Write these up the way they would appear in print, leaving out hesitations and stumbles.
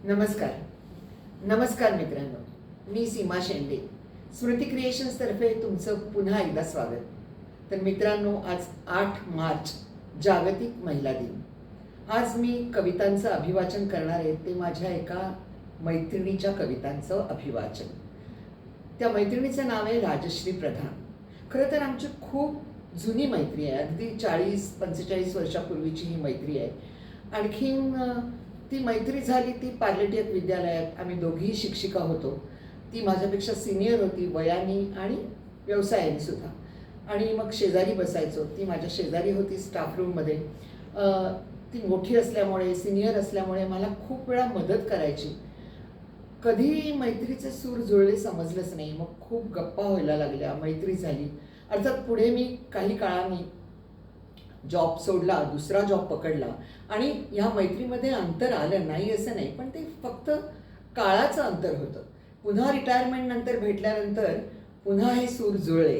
नमस्कार नमस्कार मित्रांनो, मी सीमा शेंडे. स्मृती क्रिएशन्सतर्फे तुमचं पुन्हा एकदा स्वागत. तर मित्रांनो, आज 8 मार्च जागतिक महिला दिन. आज मी कवितांचं अभिवाचन करणार आहे. ते माझ्या एका मैत्रिणीच्या कवितांचं अभिवाचन. त्या मैत्रिणीचं नाव आहे राजश्री प्रधान. खरं तर आमची खूप जुनी मैत्री आहे. अगदी 40-45 वर्षापूर्वीची ही मैत्री आहे. आणखीन ती मैत्री झाली ती पार्लेटियक विद्यालयात. आम्ही दोघीही शिक्षिका होतो. ती माझ्यापेक्षा सिनियर होती वयाने आणि व्यवसायाने सुद्धा. आणि मग शेजारी बसायचो. ती माझ्या शेजारी होती स्टाफ रूममध्ये. ती मोठी असल्यामुळे, सिनियर असल्यामुळे मला खूप वेळा मदत करायची. कधी मैत्रीचे सूर जुळले समजलंच नाही. मग खूप गप्पा व्हायला लागल्या, मैत्री झाली. अर्थात पुढे मी काही काळाने जॉब सोडला, दुसरा जॉब पकडला आणि ह्या मैत्रीमध्ये अंतर आलं नाही असं नाही, पण ते फक्त काळाचं अंतर होतं. पुन्हा रिटायरमेंट नंतर भेटल्यानंतर पुन्हा हे सूर जुळले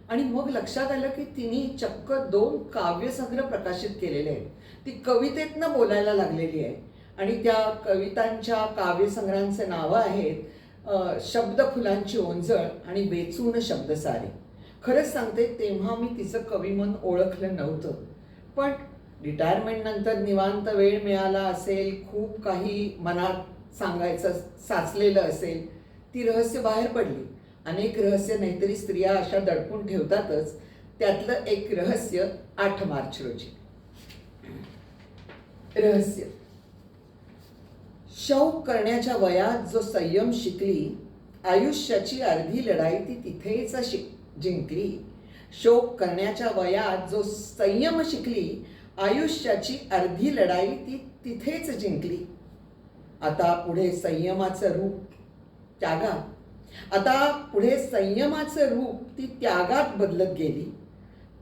आणि मग लक्षात आलं की तिने चक्क 2 काव्यसंग्रह प्रकाशित केलेले आहेत. ती कवितेतनं बोलायला लागलेली आहे आणि त्या कवितांच्या काव्यसंग्रहांचं नावं आहेत शब्द फुलांची ओंजळ आणि वेचून शब्दसारे. खरंच सांगते, तेव्हा मी तिचं कविमन ओळखलं नव्हतं. पण रिटायरमेंट नंतर निवांत वेळ मिळाला असेल, खूप काही मनात सांगायचं साचलेलं असेल, ती रहस्य बाहेर पडली. अनेक रहस्य नाहीतरी स्त्रिया अशा दडपून ठेवतातच. त्यातलं एक रहस्य 8 मार्च रोजी. रहस्य. शौक करण्याच्या वयात जो संयम शिकली, आयुष्याची अर्धी लढाई ती तिथेच जिंकली. शोक करण्याच्या वयात जो संयम शिकली, आयुष्याची अर्धी लढाई ती तिथेच जिंकली. आता पुढे संयमाचं रूप त्यागात. आता पुढे संयमाचं रूप ती त्यागात बदलत गेली.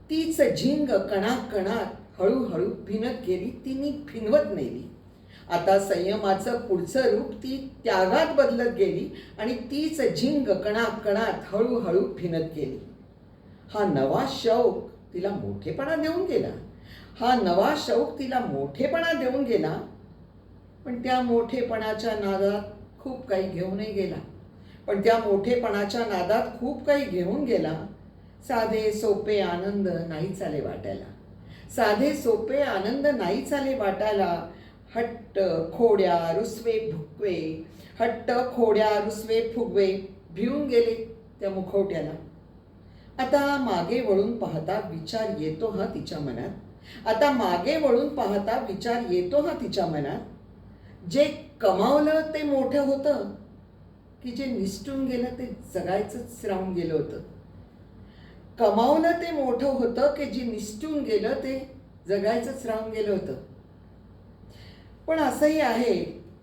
तीच झिंग कणाकणात हळूहळू भिनत गेली, तिने भिनवत नेली. आता संयमाचं पुढचं रूप ती त्यागात बदलत गेली आणि तीच झिंग कणाकणात हळूहळू भिनत गेली. हा नवा शौक तिला मोठेपणा देऊन गेला. हा नवा शौक तिला मोठेपणा देऊन गेला. पण त्या मोठेपणाच्या नादात खूप काही घेऊनही गेला. पण त्या मोठेपणाच्या नादात खूप काही घेऊन गेला. साधे सोपे आनंद नाही चाले वाटायला. साधे सोपे आनंद नाही चाले वाटायला. हट्ट खोड्या रुसवे फुगवे, हट्ट खोड्या रुसवे फुगवे भिवून गेले त्या मुखवट्याला. आता मागे वळून पाहता विचार येतो हा तिच्या मनात. आता मागे वळून पाहता विचार येतो हा तिच्या मनात. जे कमावलं ते मोठं होतं की जे निसटून गेलं ते जगायचंच राहून गेलं होतं. कमावलं ते मोठं होतं की जे निसटून गेलं ते जगायचंच राहून गेलं होतं. पण असंही आहे,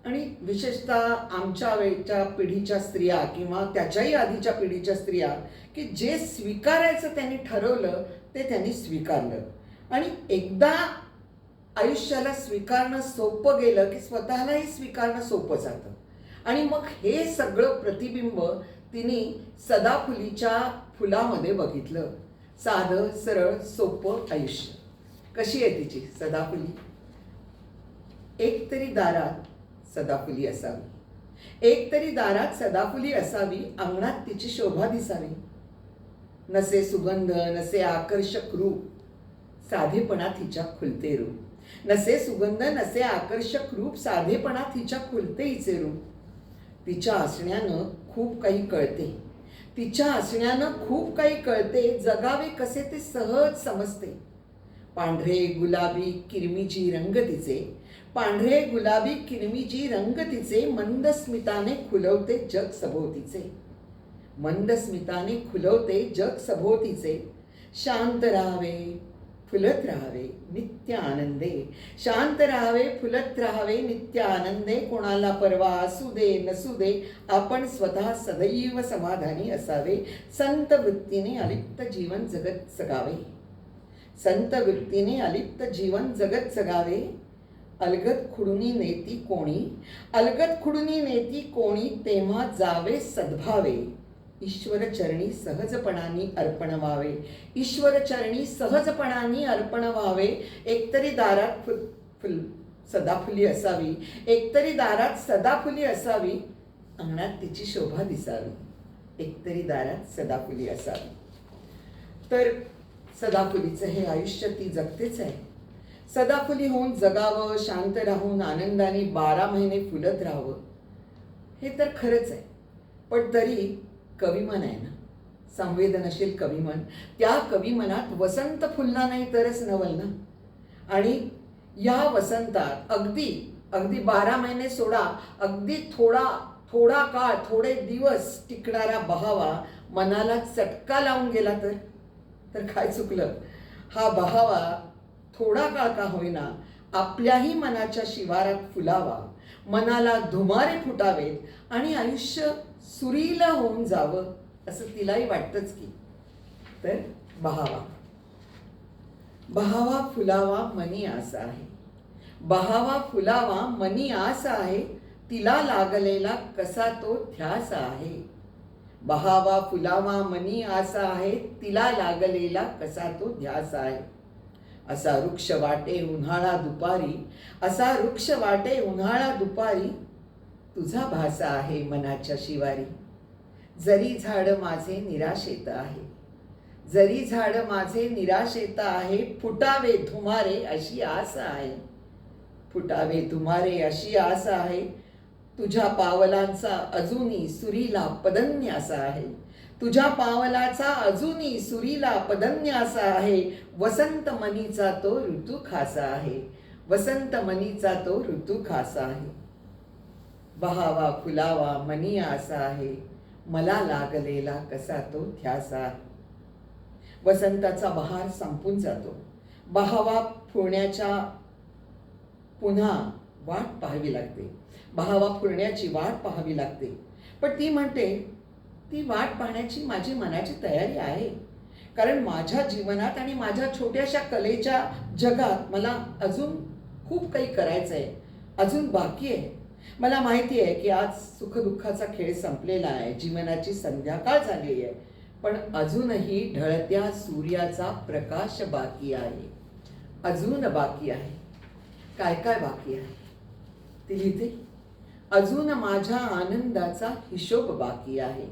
आणि विशेषतः आमच्या वेळच्या पिढीच्या स्त्रिया किंवा त्याच्याही आधीच्या पिढीच्या स्त्रिया, की जे स्वीकारायचं त्यांनी ठरवलं ते त्यांनी स्वीकारलं. आणि एकदा आयुष्याला स्वीकारणं सोपं गेलं की स्वतःलाही स्वीकारणं सोपं जातं. आणि मग हे सगळं प्रतिबिंब तिने सदाफुलीच्या फुलामध्ये बघितलं. साधं सरळ सोपं आयुष्य. कशी आहे तिची सदाफुली? एक तरी दारात सदाफुली असावी. एक तरी दारात सदाफुली असावी. अंगणात तिची शोभा दिसावी. नसे सुगंध नसे आकर्षक रूप, साधेपणात हिच्या खुलते रूप. नसे सुगंध नसे आकर्षक रूप, साधेपणात हिच्या खुलते हिचे रूप. तिच्या असण्यानं खूप काही कळते. तिच्या असण्यानं खूप काही कळते. जगावे कसे ते सहज समजते. पांढरे गुलाबी किरमिजी रंग तिचे, पांढरे गुलाबी किरमिजी रंग तिचे. मंद स्मिताने खुलवते जग सभोवतीचे. मंद स्मिताने खुलवते जग सभोवतीचे. शांत राहावे फुलत राहावे नित्य आनंदे. शांत राहावे फुलत राहावे नित्य आनंदे. कोणाला परवा असू दे नसू दे, आपण स्वतः सदैव समाधानी असावे. संत वृत्तीने अलिप्त जीवन जगत जगावे. संत वृत्तीने अलिप्त जीवन जगत जगावे. अलगद खुडुनी नेती कोणी, अलगद खुडुनी नेती कोणी, तेव्हा जावे सद्भावे. ईश्वर चरणी सहजपणाने अर्पण व्हावे. ईश्वर चरणी सहजपणाने अर्पण व्हावे. एकतरी दारात सदाफुली असावी, एकतरी दारात सदाफुली असावी, अंगणात तिची शोभा दिसावी. एकतरी दारात सदाफुली असावी. तर सदाफुलीचं हे आयुष्य ती जगतेच आहे. सदाफुली होऊन जगावं, शांत राहून आनंदाने 12 महिने फुलत राहावं, हे तर खरंच आहे. पण तरी कविमन आहे ना, संवेदनशील कविमन, त्या कविमनात वसंत फुलला नाही तरच नवल ना. आणि या वसंतात अगदी 12 महिने सोडा, अगदी थोडा काळ, थोडे दिवस टिकणारा बहावा मनाला चटका लावून गेला तर काय चुकलं. हा बहावा थोडा काळ का होईना आपल्याही मनाच्या शिवारात फुलावा, मनाला धुमारे फुटावेत आणि आयुष्य सुरीला होऊन जावं असं तिलाही वाटतंच की. तर बहावा फुलावा मनी आस आहे, बहावा फुलावा मनी आस आहे, तिला लागलेला कसा तो ध्यास आहे. बहावा फुलावा मनी आस आहे, तिला लागलेला कसा तो ध्यास आहे. असा वृक्ष वाटे उन्हाळा दुपारी, असा वृक्ष वाटे उन्हाळा दुपारी, तुझा भासा आहे मनाच्या शिवारी. जरी झाड माझे निराशेत आहे, जरी झाड माझे निराशेत आहे, फुटावे धुमारे अशी आस आहे. फुटावे धुमारे अशी आस आहे, तुझ्या पावलांचा अजूनही सुरीला पदन्यास आहे. तुझ्या पावलाचा अजूनही सुरीला पदन्यास आहे. वसंत मनीचा तो ऋतू खासा आहे, वसंत मनीचा तो ऋतू खासा आहे. बहावा फुलावा मनी आसा आहे, मला लागलेला कसा तो ध्यास आहे. वसंताचा बहार संपून जातो, बहावा फुलण्याच्या पुन्हा वाट पाहावी लागते, बहावा फुलण्याची वाट पाहावी लागते. पण ती म्हणते ती वाट पाहण्याची माझी मनाची तयारी आहे, कारण माझ्या जीवनात आणि माझ्या छोट्याशा कलेच्या जगात मला अजून खूप काही करायचं आहे, अजून बाकी आहे. मला माहिती आहे की आज सुखदुःखाचा खेळ संपलेला आहे, जीवनाची संध्याकाळ झालेली आहे, पण अजूनही ढळत्या सूर्याचा प्रकाश बाकी आहे, अजून बाकी आहे. काय काय बाकी आहे ती लिहिते. अजून माझ्या आनंदाचा हिशोब बाकी आहे,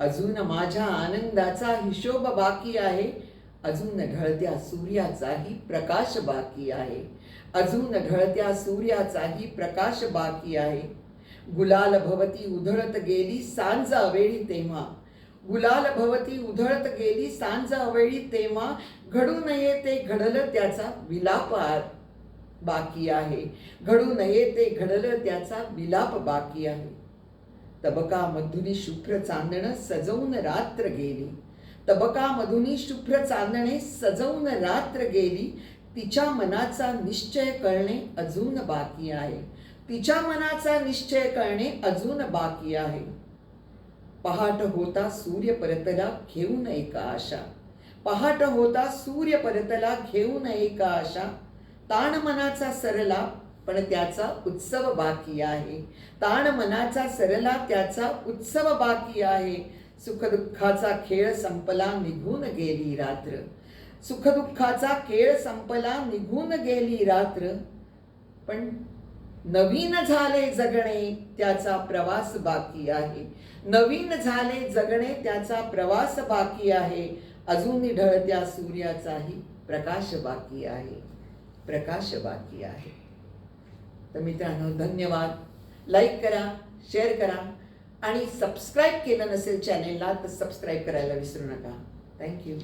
अजून माझ्या आनंदाचा हिशोब बाकी आहे. अजून ढळत्या सूर्याचाही प्रकाश बाकी आहे, अजून ढळत्या सूर्याचाही प्रकाश बाकी आहे. गुलाल भवती उधळत गेली सांज अवेळी तेव्हा, गुलाल भवती उधळत गेली सांज अवेळी तेव्हा, घडू नये ते घडलं त्याचा विलाप बाकी आहे, घडू नये ते घडलं त्याचा विलाप बाकी आहे. तबका मधुनी शुभ्र चांदणं सजवून रात्र गेली, तबका मधुनी शुभ्र चांदणे सजवून रात्र गेली. तिच्या मनाचा निश्चय करणे अजून बाकी आहे, तिच्या मनाचा निश्चय करणे अजून बाकी आहे. पहाट होता सूर्य परतला घेऊन एका आशा, पहाट होता सूर्य परतला घेऊन एका आशा. ताण मनाचा सरला पण त्याचा उत्सव बाकी आहे, ताण मनाचा सरला त्याचा उत्सव बाकी आहे. सुखदुःखाचा खेळ संपला निघून गेली रात्र, सुखदुःखाचा खेळ संपला निघून गेली रात्र. पण नवीन झाले जगणे त्याचा प्रवास बाकी आहे, नवीन झाले जगणे त्याचा प्रवास बाकी आहे. अजून ढळत्या सूर्याचाही प्रकाश बाकी आहे, प्रकाश बाकी आहे. तर मित्रांनो, धन्यवाद. लाईक करा, शेअर करा आणि सबस्क्राईब केलं नसेल चॅनेलला तर सबस्क्राईब करायला विसरू नका. थँक्यू.